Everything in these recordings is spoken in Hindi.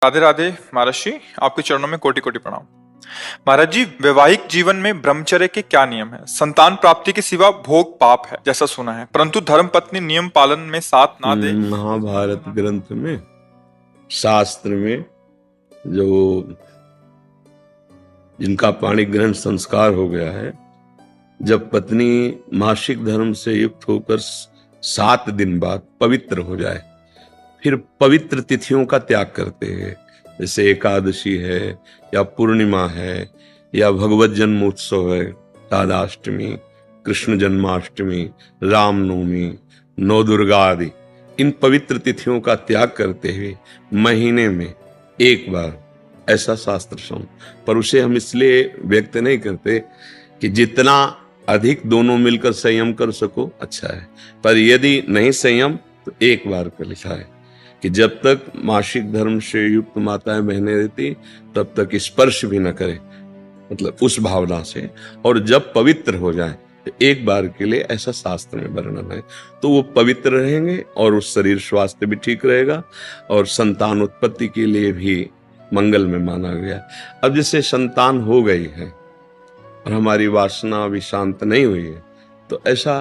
राधे राधे महाराज जी, आपके चरणों में कोटि कोटि प्रणाम। महाराज जी, वैवाहिक जीवन में ब्रह्मचर्य के क्या नियम है? संतान प्राप्ति के सिवा भोग पाप है जैसा सुना है, परंतु धर्म पत्नी नियम पालन में साथ ना दे। महाभारत ग्रंथ में, शास्त्र में जो जिनका पाणी ग्रहण संस्कार हो गया है, जब पत्नी मासिक धर्म से युक्त होकर 7 दिन बाद पवित्र हो जाए, फिर पवित्र तिथियों का त्याग करते हैं, जैसे एकादशी है या पूर्णिमा है या भगवत जन्मोत्सव है, राधाष्टमी, कृष्ण जन्माष्टमी, रामनवमी, नौ दुर्गा आदि, इन पवित्र तिथियों का त्याग करते हुए महीने में एक बार, ऐसा शास्त्र सम। पर उसे हम इसलिए व्यक्त नहीं करते कि जितना अधिक दोनों मिलकर संयम कर सको अच्छा है, पर यदि नहीं संयम तो एक बार का लिखा है कि जब तक मासिक धर्म से युक्त माताएं बहनें रहती तब तक स्पर्श भी न करे, मतलब उस भावना से, और जब पवित्र हो जाए तो एक बार के लिए, ऐसा शास्त्र में वर्णन है, तो वो पवित्र रहेंगे और उस शरीर स्वास्थ्य भी ठीक रहेगा और संतान उत्पत्ति के लिए भी मंगल में माना गया। अब जैसे संतान हो गई है और हमारी वासना अभी शांत नहीं हुई है, तो ऐसा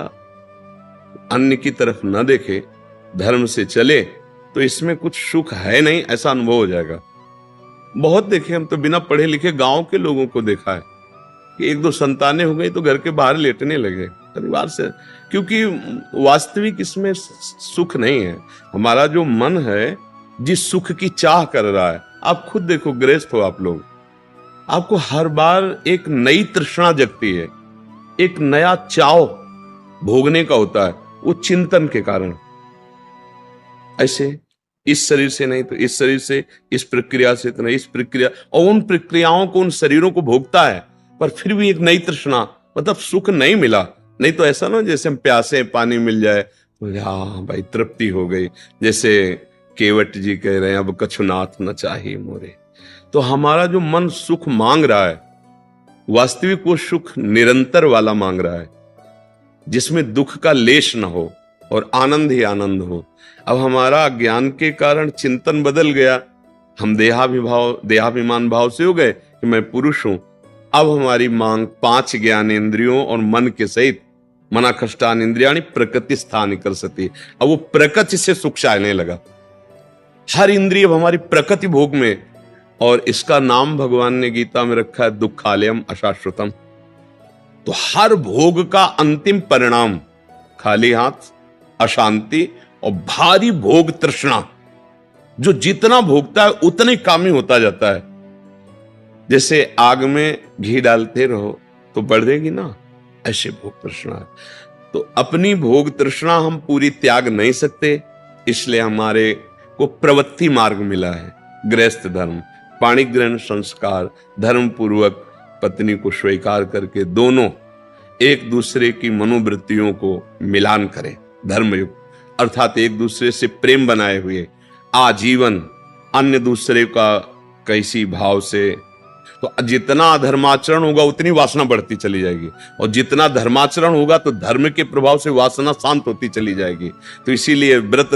अन्य की तरफ न देखे, धर्म से चले, तो इसमें कुछ सुख है नहीं ऐसा अनुभव हो जाएगा। बहुत देखे, हम तो बिना पढ़े लिखे गांव के लोगों को देखा है कि 1-2 संतानें हो गई तो घर के बाहर लेटने लगे परिवार से, क्योंकि वास्तविक इसमें सुख नहीं है। हमारा जो मन है जिस सुख की चाह कर रहा है, आप खुद देखो, गृहस्थ हो आप लोग, आपको हर बार एक नई तृष्णा जगती है, एक नया चाव भोगने का होता है, वो चिंतन के कारण। ऐसे इस शरीर से नहीं तो इस शरीर से, इस प्रक्रिया से तो नहीं इस प्रक्रिया, और उन प्रक्रियाओं को, उन शरीरों को भोगता है, पर फिर भी एक नई तृष्णा, मतलब सुख नहीं मिला। नहीं तो ऐसा ना जैसे हम प्यासे, पानी मिल जाए तो हाँ भाई तृप्ति हो गई, जैसे केवट जी कह रहे हैं, अब कछुनाथ न चाहिए मोरे। तो हमारा जो मन सुख मांग रहा है, वास्तविक वो सुख निरंतर वाला मांग रहा है, जिसमें दुख का लेश न हो और आनंद ही आनंद हो। अब हमारा ज्ञान के कारण चिंतन बदल गया, हम देहाभिमान भाव से हो गए कि मैं पुरुष हूं। अब हमारी मांग 5 ज्ञानेंद्रियों और मन के सहित, मना कष्टान इंद्रियाणि प्रकृति स्थान कर सती, अब वो प्रकृति से सुख चाहने लगा। हर इंद्रिय हमारी प्रकृति भोग में, और इसका नाम भगवान ने गीता में रखा है दुखालयम अशाश्वतम। तो हर भोग का अंतिम परिणाम खाली हाथ, अशांति और भारी भोग तृष्णा। जो जितना भोगता है उतना ही कामी होता जाता है। जैसे आग में घी डालते रहो तो बढ़ेगी ना, ऐसे भोग तृष्णा है। तो अपनी भोग तृष्णा हम पूरी त्याग नहीं सकते, इसलिए हमारे को प्रवृत्ति मार्ग मिला है, गृहस्थ धर्म, पाणी ग्रहण संस्कार, धर्म पूर्वक पत्नी को स्वीकार करके दोनों एक दूसरे की मनोवृत्तियों को मिलान करें, धर्मयुक्त, अर्थात एक दूसरे से प्रेम बनाए हुए आजीवन, अन्य दूसरे का कैसी भाव से। तो जितना धर्माचरण होगा उतनी वासना बढ़ती चली जाएगी, और जितना धर्माचरण होगा तो धर्म के प्रभाव से वासना शांत होती चली जाएगी। तो इसीलिए व्रत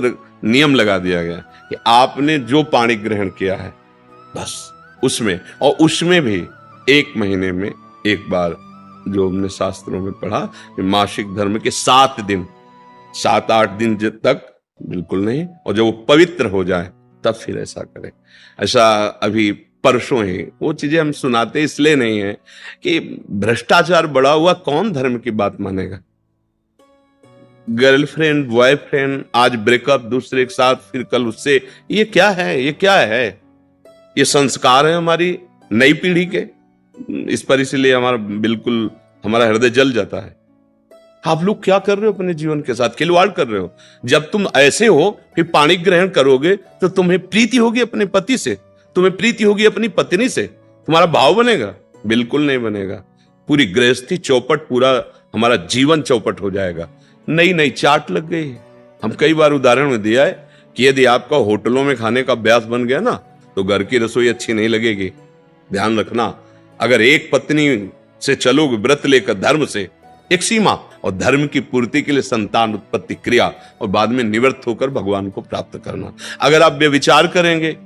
नियम लगा दिया गया कि आपने जो पाणी ग्रहण किया है बस उसमें, और उसमें भी 1 महीने में एक बार, जो हमने शास्त्रों में पढ़ा कि मासिक धर्म के 7 दिन, 7-8 दिन तक बिल्कुल नहीं, और जब वो पवित्र हो जाए तब फिर ऐसा करें। ऐसा अभी परसों ही वो चीजें हम सुनाते इसलिए नहीं है कि भ्रष्टाचार बढ़ा हुआ, कौन धर्म की बात मानेगा। गर्लफ्रेंड, बॉयफ्रेंड, आज ब्रेकअप, दूसरे के साथ, फिर कल उससे, ये क्या है? ये क्या है? ये संस्कार है हमारी नई पीढ़ी के। इस पर इसलिए हमारा हृदय जल जाता है। आप लोग क्या कर रहे हो अपने जीवन के साथ? खिलवाड़ कर रहे हो। जब तुम ऐसे हो फिर पाणी ग्रहण करोगे तो तुम्हें प्रीति होगी अपने पति से, तुम्हें प्रीति होगी अपनी पत्नी से, तुम्हारा भाव बनेगा? बिल्कुल नहीं बनेगा। पूरी गृहस्थी चौपट, पूरा हमारा जीवन चौपट हो जाएगा। नई नई चाट लग गई। हम कई बार उदाहरण में दिया है कि यदि आपका होटलों में खाने का अभ्यास बन गया ना, तो घर की रसोई अच्छी नहीं लगेगी। ध्यान रखना, अगर एक पत्नी से चलोगे व्रत लेकर, धर्म से, एक सीमा, और धर्म की पूर्ति के लिए संतान उत्पत्ति क्रिया, और बाद में निवृत्त होकर भगवान को प्राप्त करना। अगर आप व्यभिचार करेंगे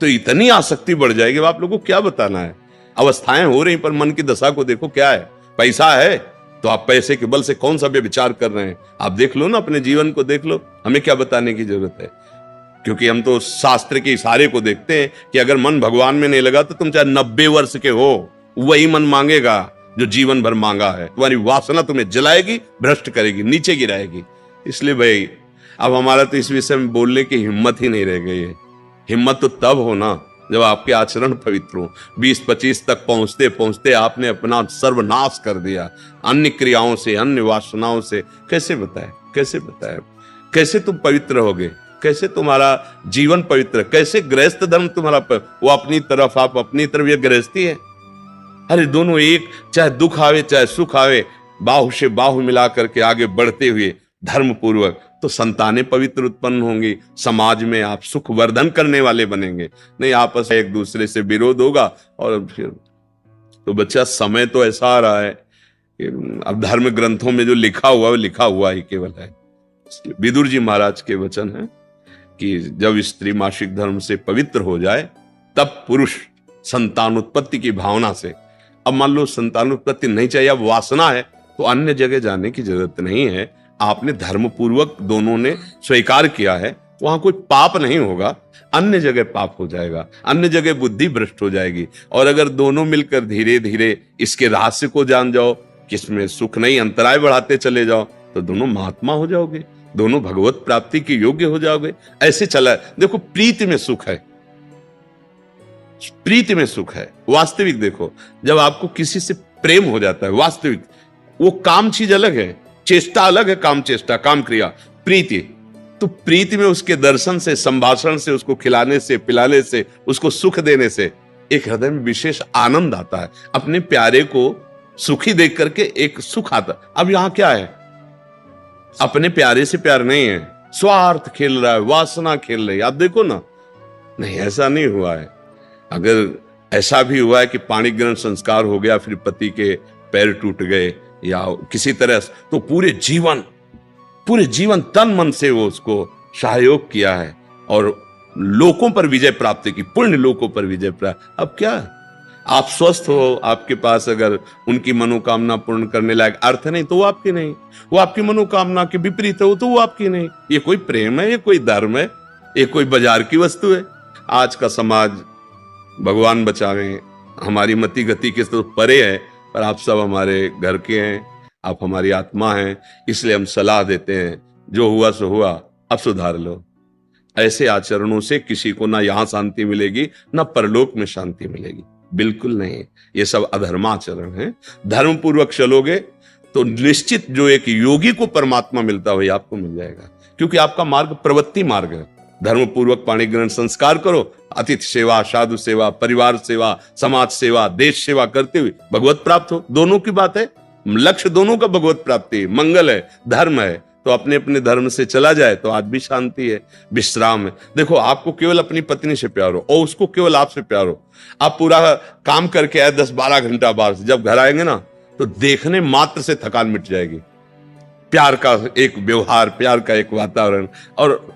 तो इतनी आसक्ति बढ़ जाएगी, अब आप लोगों को क्या बताना है। अवस्थाएं हो रही, पर मन की दशा को देखो क्या है। पैसा है तो आप पैसे के बल से कौन सा भी विचार कर रहे हैं, आप देख लो ना, अपने जीवन को देख लो, हमें क्या बताने की जरूरत है। क्योंकि हम तो शास्त्र के इशारे को देखते हैं कि अगर मन भगवान में नहीं लगा तो तुम चाहे 90 वर्ष के हो, वही मन मांगेगा जो जीवन भर मांगा है। तुम्हारी वासना तुम्हें जलाएगी, भ्रष्ट करेगी, नीचे गिराएगी। इसलिए भाई अब हमारा तो इस विषय में बोलने की हिम्मत ही नहीं रह गई है। हिम्मत तो तब हो ना जब आपके आचरण पवित्र हो। 20-25 तक पहुंचते पहुंचते आपने अपना सर्वनाश कर दिया अन्य क्रियाओं से, अन्य वासनाओं से। कैसे बताए, कैसे बताए, कैसे तुम पवित्र होगे, कैसे तुम्हारा जीवन पवित्र, कैसे गृहस्थ धर्म तुम्हारा वो अपनी तरफ, आप अपनी तरफ, ये गृहस्थी है। अरे दोनों एक, चाहे दुख आवे चाहे सुख आवे, बाहु से बाहु मिला करके आगे बढ़ते हुए धर्म पूर्वक, तो संतानें पवित्र उत्पन्न होंगी, समाज में आप सुख वर्धन करने वाले बनेंगे। नहीं आपस में एक दूसरे से विरोध होगा और फिर तो बच्चा समय तो ऐसा आ रहा है कि अब धर्म ग्रंथों में जो लिखा हुआ वो लिखा हुआ ही केवल है। विदुर जी महाराज के वचन है कि जब स्त्री मासिक धर्म से पवित्र हो जाए तब पुरुष संतान उत्पत्ति की भावना से, अब मान लो संतान उत्पत्ति नहीं चाहिए, अब वासना है, तो अन्य जगह जाने की जरूरत नहीं है। आपने धर्म पूर्वक दोनों ने स्वीकार किया है, वहां कोई पाप नहीं होगा। अन्य जगह पाप हो जाएगा, अन्य जगह बुद्धि भ्रष्ट हो जाएगी। और अगर दोनों मिलकर धीरे धीरे इसके रहस्य को जान जाओ, किसमें सुख नहीं अंतराय बढ़ाते चले जाओ, तो दोनों महात्मा हो जाओगे, दोनों भगवत प्राप्ति के योग्य हो जाओगे। ऐसे चला। देखो प्रीति में सुख है, प्रीति में सुख है। वास्तविक देखो, जब आपको किसी से प्रेम हो जाता है वास्तविक, वो काम चीज अलग है, चेष्टा अलग है, काम चेष्टा, काम क्रिया, प्रीति। तो प्रीति में उसके दर्शन से, संभाषण से, उसको खिलाने से, पिलाने से, उसको सुख देने से एक हृदय में विशेष आनंद आता है। अपने प्यारे को सुखी देख करके एक सुख आता। अब यहां क्या है, अपने प्यारे से प्यार नहीं है, स्वार्थ खेल रहा है, वासना खेल रही है। आप देखो ना, नहीं ऐसा नहीं हुआ है। अगर ऐसा भी हुआ है कि पाणी ग्रहण संस्कार हो गया, फिर पति के पैर टूट गए या किसी तरह, तो पूरे जीवन तन मन से वो उसको सहयोग किया है और लोकों पर विजय प्राप्त की, पुण्य लोकों पर विजय प्राप्त। अब क्या, आप स्वस्थ हो, आपके पास अगर उनकी मनोकामना पूर्ण करने लायक अर्थ नहीं तो वो आपकी नहीं, वो आपकी मनोकामना के विपरीत हो तो वो आपकी नहीं। ये कोई प्रेम है, ये कोई धर्म है, ये कोई बाजार की वस्तु है। आज का समाज, भगवान बचावे, हमारी मति गति के तो परे है, पर आप सब हमारे घर के हैं, आप हमारी आत्मा हैं, इसलिए हम सलाह देते हैं, जो हुआ सो हुआ, अब सुधार लो। ऐसे आचरणों से किसी को ना यहां शांति मिलेगी ना परलोक में शांति मिलेगी, बिल्कुल नहीं। ये सब अधर्माचरण है। धर्म पूर्वक चलोगे तो निश्चित जो एक योगी को परमात्मा मिलता हो आपको मिल जाएगा, क्योंकि आपका मार्ग प्रवृत्ति मार्ग है। धर्म पूर्वक पाणी ग्रहण संस्कार करो, अतिथि सेवा, साधु सेवा, परिवार सेवा, समाज सेवा, देश सेवा करते हुए भगवत प्राप्त हो। दोनों की बात है, लक्ष्य दोनों का भगवत प्राप्ति, मंगल है, धर्म है। तो अपने अपने धर्म से चला जाए तो आज भी शांति है, विश्राम है। देखो आपको केवल अपनी पत्नी से प्यार हो और उसको केवल आपसे प्यार हो। आप पूरा काम करके आए 10-12 घंटा बाहर से, जब घर आएंगे ना तो देखने मात्र से थकान मिट जाएगी। प्यार का एक व्यवहार, प्यार का एक वातावरण, और